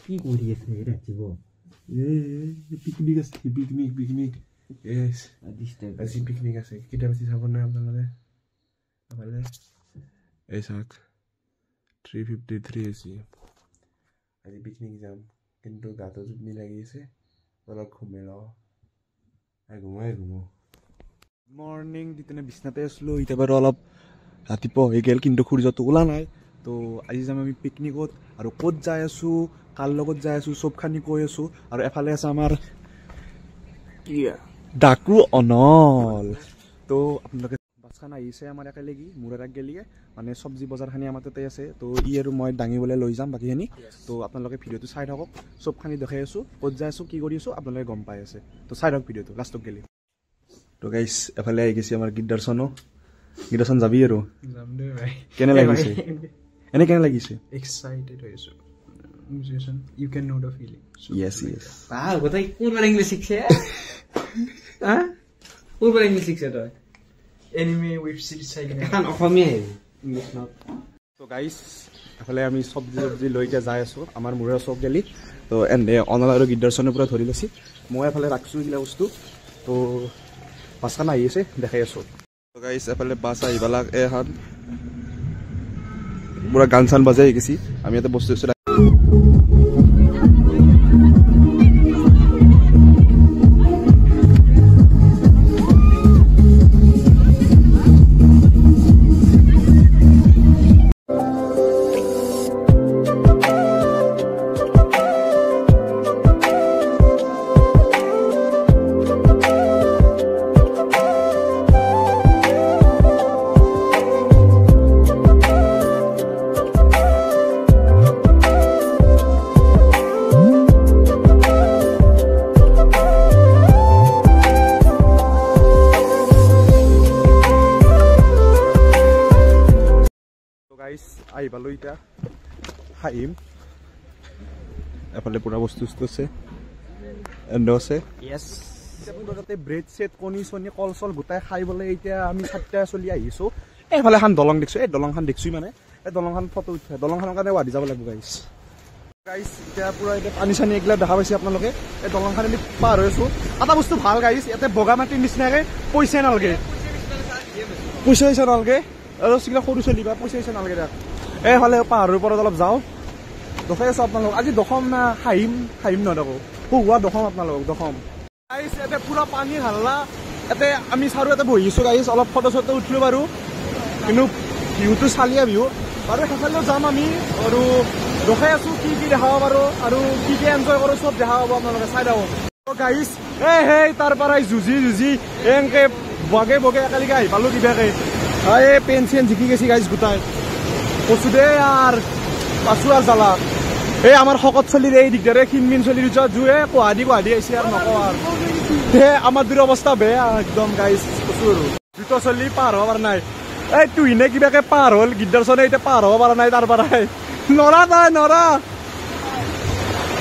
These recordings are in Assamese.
কি কৰি আছে ৰাতিব পিকনিক আছে পিকনিক yes আজি পিকনিক আছে কিটা বেছি চাব না আপোনালোকে আপালে এই চাক 353 আছে আজি পিকনিক যাম কিন্তু গাটো জুবনি লাগি আছে অলপ ঘুমেলো ঘুমো মৰ্নিং দিতেনে বিছনাতে আছিলো ইটা বাৰু অলপ ৰাতিপুৱা হৈ গেল কিন্তু সূৰ্যটো ওলা নাই তো আজি যাম আমি পিকনিকত আৰু ক'ত যাই আছো কাৰ লগত যাই আছো সব খানি কৈ আছো আৰু এফালে আছে আমাৰ ডাকু অনল তো আপোনালোকে বাছখান আহিছে আমাৰ একেলগে মোৰ এৰাক গেলিয়ে মানে চব্জি বজাৰখানি আমাৰ তাতে আছে তো ই আৰু মই দাঙিবলৈ লৈ যাম বাকীখিনি তো আপোনালোকে ভিডিঅ'টো চাই থাকক সবখানি দেখাই আছো ক'ত যাই আছো কি কৰি আছো আপোনালোকে গম পাই আছে তো চাই থাকক ভিডিঅ'টো লাষ্টত গেলি তো গাইস এফালে আহি গৈছে আমাৰ গিদাৰসন যাবি আৰু যাম দে ভাই কেনে লাগিছে এনে কেনে লাগিছে এক্সাইটেড হৈ আছো musician you can know the feeling so yes wow what I কোনবার ইংলিশ শিখছে হ্যাঁ কোনবার ইংলিশ শিখছে তো এনিমে ওয়েব সিরিজ চাই কিনে এখন অসমীয়া ইংলিশ নট তো গাইস এফালে আমি সবজি লৈকে যাই আছো আমাৰ মুৰা চক গেলি তো এনে অনল আৰু গিদাৰসনৰ পৰা ধৰি লৈছি মই এফালে ৰাখছো ইলা বস্তু তো বাছখান আহি আছে দেখাই আছো তো গাইস এফালে বাছ আহিবালাক এহান পুৰা গান চান বাজাই গেছি আমি এটা বস্তু আহি পালো এতিয়া হাইম এফালে পুৰা বস্তু আছে আছে yes তাতে ব্ৰেড সেট কণী চনি কল চল গোটাই খাই বলে এতিয়া আমি সাতটা চলি আহিছো এফালে খান দলং দেখছো এই দলংখান দেখছো মানে এই দলংখান ফটো উঠে দলংখানৰ কাৰণে ৱাদি যাব লাগিব গাইস এতিয়া পুৰা এতিয়া পানী চানী এগলা দেখা পাইছে আপোনালোকে এই দলংখান আমি পাৰ হৈ আছো এটা বস্তু ভাল গাইস ইয়াতে বগা মাটিৰ নিচিনাকে পইচা নালগে আৰু সিগলা সৰু চলিবা পইচা নালগে দেখ এইফালে পাহাৰৰ ওপৰত অলপ যাওঁ দেখাই আছো আপোনালোক আজি দখম না হাইম নদকো হোৱা দখম আপোনালোক দখম গাইস এতে পুৰা পানী হাল্লা এতে আমি চাৰো এতে বহিছো গাইস অলপ ফটো চটো উঠিলো বাৰু কিন্তু ভিউটো চালিয়া ভিউ বাৰু সেইফালেও যাম আমি আৰু দেখাই আছো কি দেখাব পাৰো আৰু কি এনজয় কৰো চব দেখা পাব আপোনালোকে চাই দাও গাইস এই তাৰ পৰাই যুজি এনেকে বগে একেলগে আহি পালো কিবাকে এই পেঞ্চিন জিকি গেছি গাইস গোটাই কৈছো দে আর পাছো আর জ্বালা এই আমার শকত চলির এই দিগদারে খিনমিন চলির জুয়ে কোহাদি আইছে আর নকো আর আমার দূর অবস্থা বেয়া একদম গাইস কৈছো আৰু দুটো চলি পার হবার নাই এই তুই নে কিবাকে পার হল গিদারসনে এটা পার হবার নাই তার পারাই নরা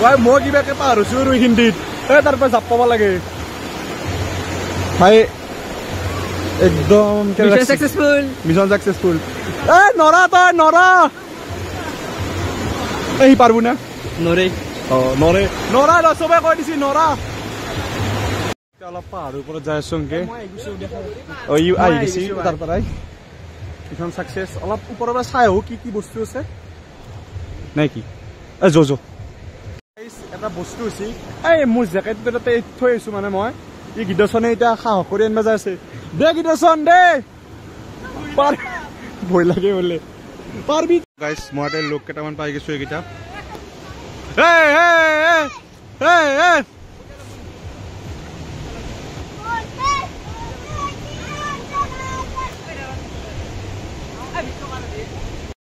ভাই মই কিবাকে পার হইছো আৰু হিন্দীত তারপর জাপ পাব লাগে ভাই একদম মিশন সাকসেসফুল এই নরা এই পারবো না নরা সবে কৈ দিছি নরা অলপ পাহাৰৰ ওপৰত যাই আছোকে আহি গেছি তাৰ পৰাই মিশন সাকসেস অলপ ওপৰৰ পৰা চাই আহো কি বস্তু আছে নাই কি জো এটা বস্তু আছে এই মোৰ জেকেটটো তাতে থৈ আছো মানে মই এই গিদাৰসনে এতিয়া সাহস কৰি আনিব যাই আছে দে গিদাৰসন দে ভয় লাগে বলে পারবি গাইস মই লোক কেটামান পাই গেছো এইটা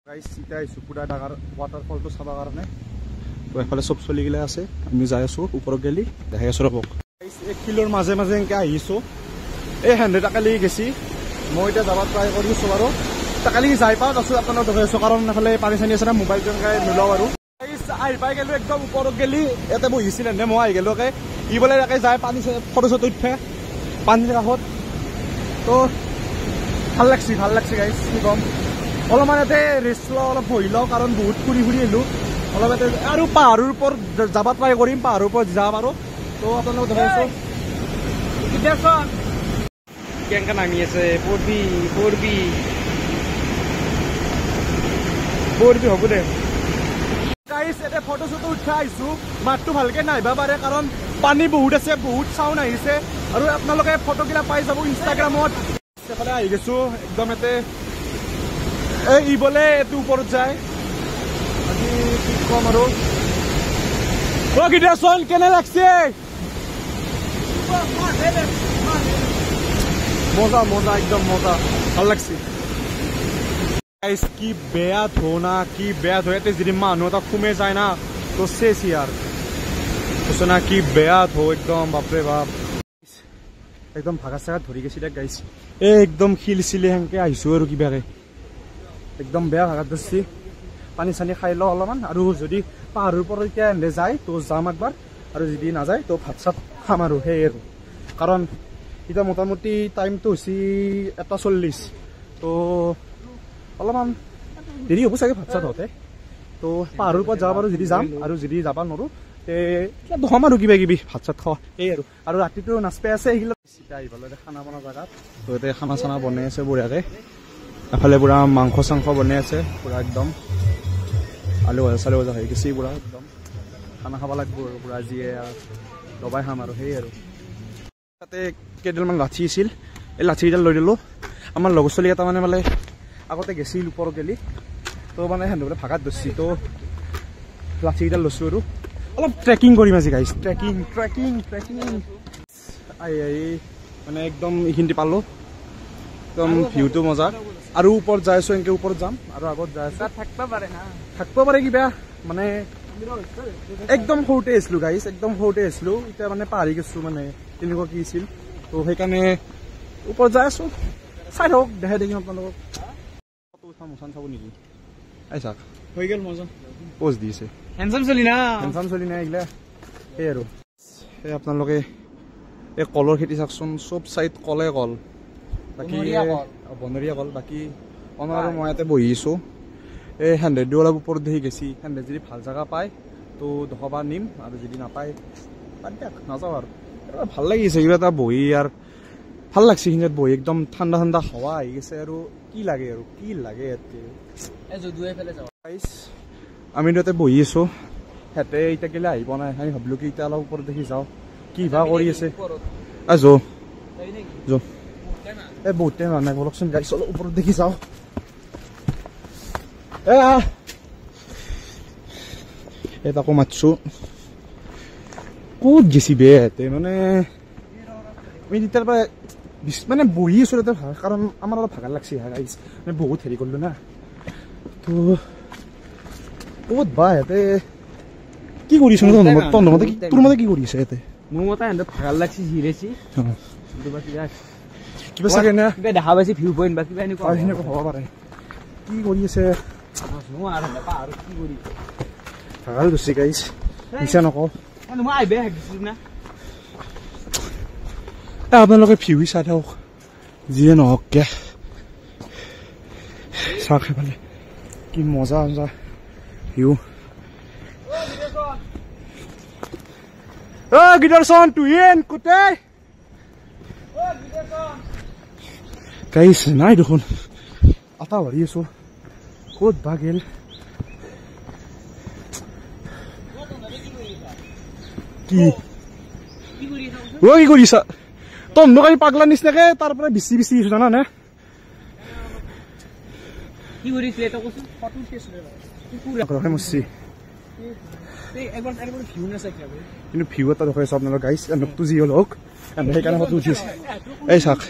গাইস এটা সুপুরা ডাঙৰ ওয়াটাৰফলটো চাবা কাৰণে তো এফালে সব চলি গিলা আছে আমি যাই আছো ওপৰত গেলি দেখাই আছো ৰবক গাইস 1 কিলোৰ মাজে এনেকে আহিছো এই 100 টাকা লাগি গেছি মই এটা যাবা ট্রাই কৰিছো বাৰু টাকালি যাই পাও তাৰপিছত আপোনাক দেখাইছো কাৰণ এফালে পানী চানী আছে না মোবাইলটো এনেকৈ নোলাও আৰু আহি পাই গেলো একদম ওপৰত গেলি ইয়াতে বহিছিল এনে মই আহি গেলোকে ই বোলে এনেকৈ যায় পানী ফটো চটো উঠে পানীৰ কাষত তো ভাল লাগছে গাইছ কি কম অলপমান ইয়াতে ৰেষ্ট লওঁ অলপ বহি লওঁ কাৰণ বহুত ফুৰি আহিলোঁ অলপ আৰু পাহাৰৰ ওপৰত যাব ট্ৰাই কৰিম পাহাৰৰ ওপৰত যাম আৰু তো আপোনালোকক দেখাইছোঁ কেনেকৈ নামি আছে পৰবি হ'ব দে গাইছ এতিয়া ফটো চটো উঠাই আহিছোঁ মাতটো ভালকৈ নাহিব পাৰে কাৰণ পানী বহুত আছে বহুত চাউণ্ড আহিছে আৰু আপোনালোকে ফটোগিলা পাই যাব ইনষ্টাগ্ৰামত সেফালে আহি গৈছোঁ একদম ইয়াতে ই বোলে এইটো ওপৰত যায় আজি কি কম আৰু গীতাচোন কেনে লাগছে মজা মজা একদম মজা ভাল লাগছে কি বেয়া ধো না কি বেয়া ধো ইয়াতে যদি মানুহ এটা সোমে যায় না তো শেষ ইয়াৰ কৈছো না কি বেয়া ধো একদম বাপৰে বাপ একদম ভাগা চাগা ধৰি গৈছিলে গাইছ একদম শিল চিলি সেনেকে আহিছোঁ আৰু কিবাকে একদম বেয়া ভাগাত ধৰছি পানী চানী খাই লওঁ অলপমান আৰু যদি পাহাৰৰ ওপৰত এতিয়া এনে যায় তো যাম একবাৰ আৰু যদি নাযায় তো ভাত চাত খাম আৰু সেই আৰু কাৰণ এতিয়া মোটামুটি টাইমটো হৈছে 1:40 তো অলপমান দেৰি হ'ব চাগে ভাত চাত হওঁতে তো পাহাৰৰ ওপৰত যাব পাৰোঁ যদি যাম আৰু যদি যাব নোৱাৰোঁ দহম আৰু কিবা কিবি ভাত চাত খাওঁ এই আৰু ৰাতিটো নাচপাই আছে এইগিলা চিধা আহি পালোঁ খানা বনোৱা জেগাত তো ইয়াতে খানা চানা বনাই আছে বঢ়িয়াকৈ এফালে পুৰা মাংস চাংস বনাই আছে পুৰা একদম আলু ভাজা চালু ভাজা হৈ গৈছে পুৰা একদম খানা খাব লাগিব আৰু পুৰা যিয়ে দবাই খাম আৰু সেই আৰু তাতে কেইডালমান লাঠি আছিল এই লাঠিকেইডাল লৈ দিলোঁ আমাৰ লগৰ ছোৱালী এটা মানে আগতে গেছিল ওপৰত গেলি তো মানে সিহঁতে ভাগাত ধৰছি তো লাঠিকেইডাল লৈছোঁ আৰু অলপ ট্ৰেকিং কৰিম আজি গাইছ ট্ৰেকিং মানে একদম এইখিনিতে পালোঁ একদম ভিউটো মজা আৰু ওপৰত যাই আছোঁ এনেকৈ ওপৰত যাম আৰু আগত যাই আছোঁ থাকিব পাৰে কিবা মানে একদম সৰুতে আহিছিলোঁ গাইছ একদম সৰুতে আহিছিলোঁ এতিয়া মানে পাহৰি গৈছোঁ মানে তেনেকুৱা কি আছিল তো সেইকাৰণে ওপৰত যাই আছোঁ চাই থাকক দেখাই দেখিম আপোনালোকক ফটো উঠা মোচান চাব নেকি আই চাওক হৈ গ'ল মজা পোষ্ট দিছে হেণ্ডচাম চলি নাই এইগিলা সেই আৰু এই আপোনালোকে এই কলৰ খেতি চাওকচোন চব চাইড কলে কল বাকী বনৰীয়া কল বাকী অনাৰ আৰু মই ইয়াতে বহি আছোঁ এই হেণ্ডেডটো অলপ ওপৰত দেখি গেছি হেণ্ডেড যদি ভাল জেগা পায় তো দহবাৰ নিম আৰু যদি নাপায় বাদ দিয়ক নাযাওঁ আৰু ভাল লাগিছে কিবা এটা বহি আৰু ভাল লাগছে সেইখিনিত বহি একদম ঠাণ্ডা ঠাণ্ডা হাৱা আহি গৈছে আৰু কি লাগে ইয়াতে আমি ইয়াতে বহি আছোঁ সিহঁতে এতিয়া কেলে আহিব নাই আমি ভাবিলোঁ কি এতিয়া অলপ ওপৰত দেখি যাওঁ কি ভা কৰি আছে এই বহুত টাইম হোৱা নাই বলকচোন গাড়ী অলপ ওপৰত দেখি যাওঁ এই তাকো মাতছোঁ ক'ত গেছি বে সিহঁতে মানে আমি তেতিয়াৰ পৰা মানে বহি আছোঁ তাতে কাৰণ আমাৰ অলপ ভাগৰ লাগছে গাইছ মানে বহুত হেৰি কৰিলোঁ না তো ক'ত বা সিহঁতে কি কৰিছে তোৰ মতে কি কৰিছে সিহঁতে মোৰ মতে সিহঁতে ভাগৰ লাগছি জিৰাইছি কিবা চাগে না দেখা পাইছে ভিউ পইণ্ট বা কিবা এনেকুৱা হ'ব পাৰে কি কৰি আছে ভাগৰ ধৰছি গাইছ মিছা নকওঁ আপোনালোকে ভিউ চাই থাকক যিয়ে নহওক কে চাওক সেইফালে কি মজা ভিউ গীতাৰচন তুহিন কোটে গাইছ নাই দেখোন আটা ভাৰি আছোঁ ক'ত বা গেল কি কৰিছা তন্দ কালি পাগলা নিচিনাকে তাৰ পৰা বিচি আছো জানা নে কিন্তু ভিউ এটা দেখাইছো আপোনালোক গাইছ নকটো যি হ'ল হওক সেইকাৰণে ফটো উঠিছে এই চাওক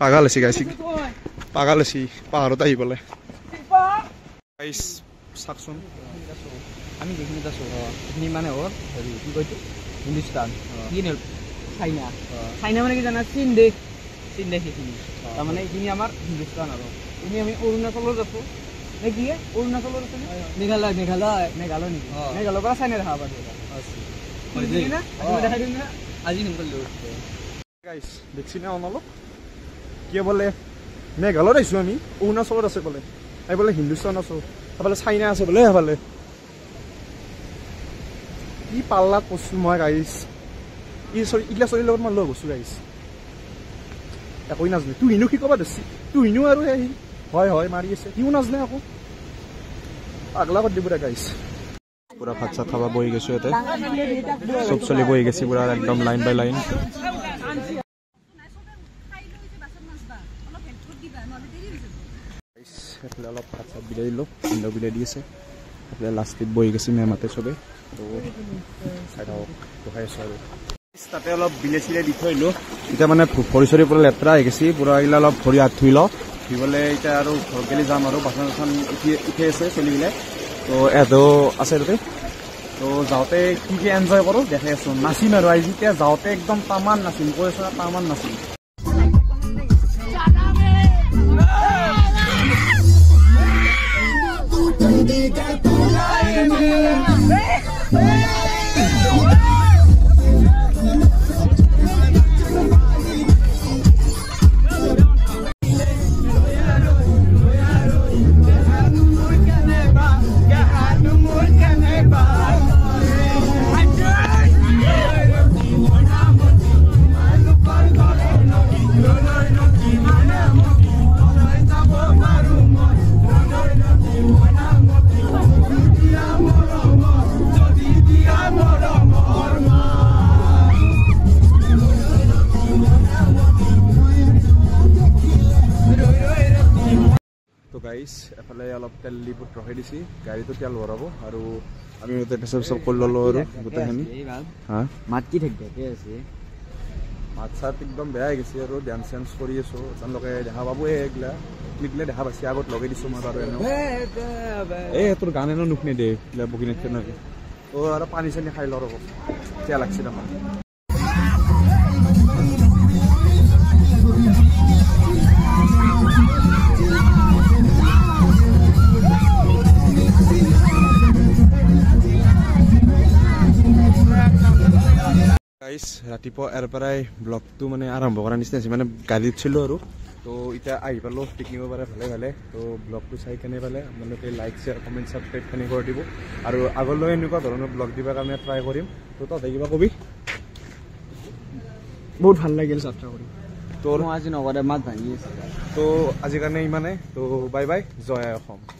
পাগল আছে গাইছ পাগল আছে পাহাৰত আহি পেলাই গাইছ চাওকচোন আমি যিখিনি আছোঁ সেইখিনি মানে হ'ল হেৰি কি কয়তো হিন্দুস্তান কি চাইনা মানে কি জানা চীন দেশ তিনিটা সেইখিনি তাৰমানে এইখিনি আমাৰ হিন্দুস্তান আৰু এনে আমি অৰুণাচলত আছো নে কি অৰুণাচলত আছে মেঘালয় মেঘালয় মেঘালয় নেকি মেঘালয়ৰ পৰা চাইনা দেখা পাবি দেখাই দিম না আজি সোনকালে গাইছ দেখছি না আমালোক কি বলে মেঘালয়ত আহিছো আমি অৰুণাচলত আছে বোলে এইফালে হিন্দুস্তান আছো এইফালে চাইনা আছে বোলে এইফালে কি পাল্লা কৈছো মই গাইছ ইগলা চলিৰ লগত মই লৈ গৈছো গাইছ একোই নাজানে তুই ইনো শিকাব ধৰছি তুই ইনো আৰু সেই হয় হয় মাৰি আছে সিও নাজানে আকৌ আগলা কৰি দিব দে গাইছ পুৰা ভাত চাত খাব বহি গৈছো ইয়াতে চব চলি বহি গৈছে পুৰা একদম লাইন বাই লাইন অলপ ভাত চাত বিলাই দিলোঁ ভিন্দ বিলাই দি আছে লাষ্টত বহি গৈছে মেমাতে চবে তো চাই থাকক দেখাই আছোঁ আৰু তাতে অলপ বিলে চিলে দি থৈ আহিলোঁ এতিয়া মানে ভৰি চৰি পুৰা লেতেৰা হৈ গৈছে পুৰা এইগিলা অলপ ভৰি হাত ধুই লওঁ ধুই পেলাই এতিয়া আৰু ঘৰত গেলি যাম আৰু বাচন চাচন উঠি আছে চলিগিলে তো এহেঁতো আছে তাতে তো যাওঁতে কি কি এনজয় কৰোঁ দেখাই আছোঁ নাচিম আৰু আজি এতিয়া যাওঁতে একদম তামান নাচিম কৈ আছোঁ তামান নাচিম গাইছ এফালে অলপ তেল ডিপুত ৰখাই দিছে গাড়ীটো তেল ভৰাব আৰু আমি পেচাব চব কৰি ল'লোঁ আৰু গোটেইখিনি হা মাত কি থাকে আছে মাত চাত একদম বেয়া হৈ গৈছে আৰু ডান্স চান্স কৰি আছোঁ তেওঁলোকে দেখা পাব এইগিলা ক্লিপগিলা দেখা পাইছে আগত লগাই দিছোঁ মই বাৰু এনেও এই তোৰ গান এনেও নুশুনে দে এইগিলা বকি নাথাকে নাকি আৰু পানী চানী খাই লওঁ ৰ'ব এতিয়া লাগছে তাৰমান গাইছ ৰাতিপুৱা ইয়াৰ পৰাই ব্লগটো মানে আৰম্ভ কৰাৰ নিচিনা হৈছে মানে গাড়ীত ছিলোঁ আৰু তো এতিয়া আহি পালোঁ পিকনিকৰ পৰা ভালে ভালে তো ব্লগটো চাই কেনে পালে আপোনালোকে লাইক শ্বেয়াৰ কমেণ্ট ছাবস্ক্ৰাইবখিনি কৰি দিব আৰু আগলৈ এনেকুৱা ধৰণৰ ব্লগ দিবৰ কাৰণে ট্ৰাই কৰিম তো তহঁতে কিবা কবি বহুত ভাল লাগিল যাত্ৰা কৰি তোৰ আজি নগদে মাত ভাঙি আছে তো আজিৰ কাৰণে ইমানে তো বাই বাই জয় অসম